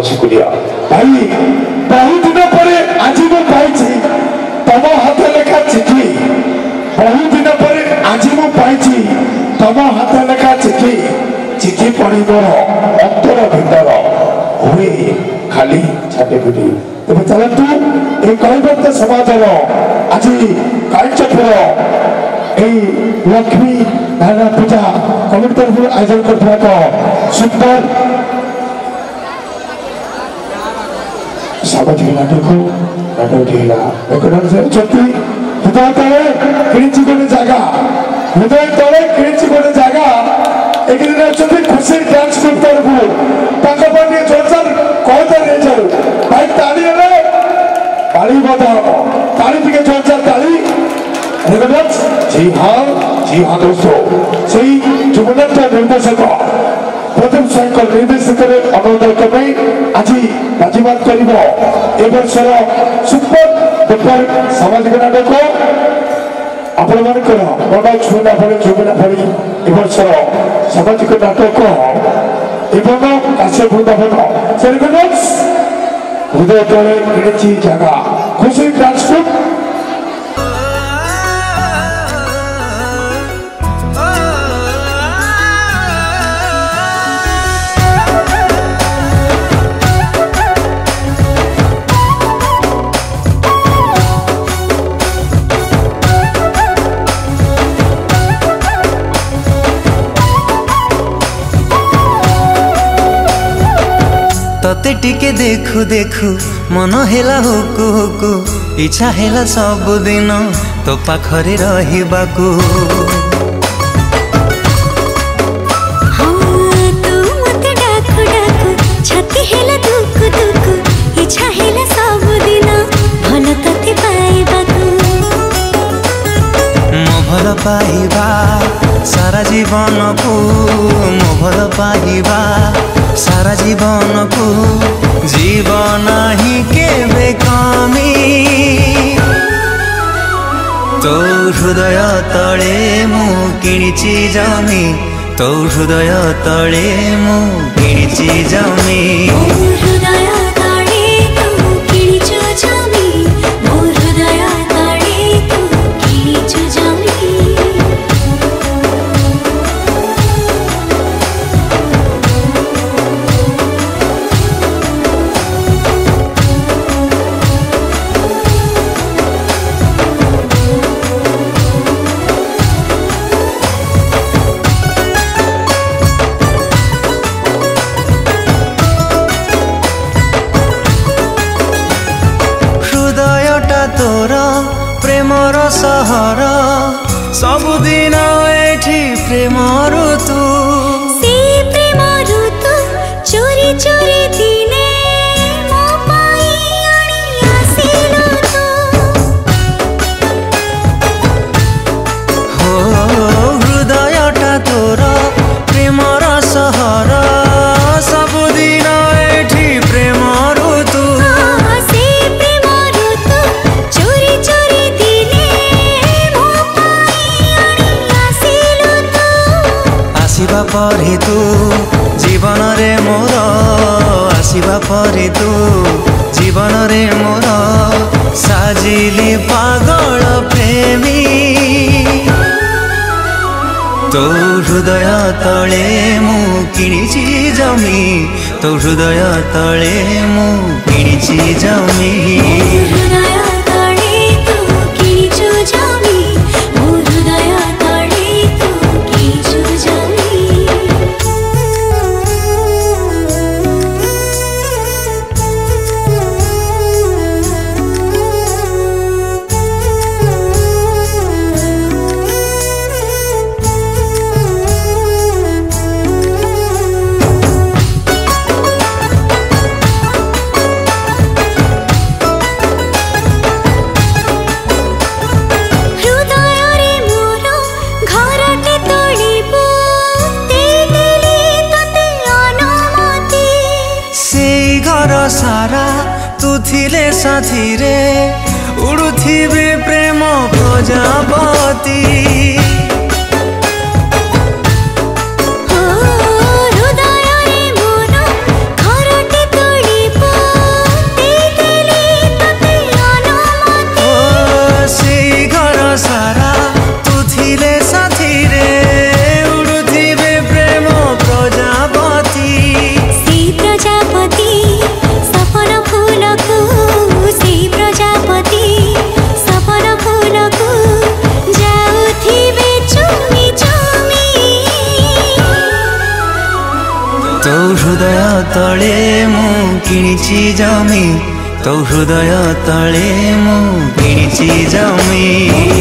शुक्रिया भाई। बहुत दिन पर आज मैं पाई तम हाथ लेखा चिठी, बहुत दिन पर आज मैं पाई तम हाथ लेखा चिठी। चिठी पढ़ी मोर अंतर भितर हुए खाली छाटे पिटी। तेज चलतु ये कलिबद्ध समाज आज कालचपुर लक्ष्मी नारायण पूजा कमिटी तरफ आयोजन कर सुंदर सामाजिक नाटक हृदय तले कि गोटे जगह हृदय तले कि गोटे जगह एक दिन खुशी डांस ग्रुप तरफ जोरदार कहते भाई ताली ताली बजा हम ताली टे जोरदार ताली। जी हाँ दोस्तों से जुबनाथ निर्देशक प्रदीप शंकर निर्देशित अनुरोध क्रमे आज बाजीमात कर वर्षर सुपर डुपर सामाजिक नाटक आपण मन बड़ा छुना भली जुबिना भली वर्षर सामाजिक नाटक एवं काश्य वृंदावन हृदय तले कि जगह खुशी डांस ग्रुप तते टिके देखु देखु मन हेला हुकु हुकु इच्छा हेला सब दिन तो पाखरे रहिबाकु। भल पाइबा सारा जीवन को मो भल पाइबा सारा जीवन को जीवन ही केबे कमी तो हृदय तले मु किणिची जमी तो हृदय तले मु किणिची जमी। प्रेमर सहर सबुदिन एठी प्रेम ऋतु से प्रेम ऋतु चोरी चोरी दिने मो पाई आनी आसिलु तू हो हृदयटा तोर प्रेमर सहर सबुदिन एठी प्रेम ऋतु से प्रेम ऋतु चोरी चोरी दिने मो पाई आनी आसिलु तू आसिबा परे तू जीवन रे मोर आसिबा परे तू जीवन रे मोर साजिली पागल प्रेमी तो हृदय तले मु किणिची जमी तो हृदय तले मु किणिची जमी। सारा तू थिले साथी रे उड़ुथिबे प्रेम प्रजापति हृदय रे मोर घरटे तोड़ी हृदय तले मु किणिची जमी तो हृदय तले मु किणिची जमी।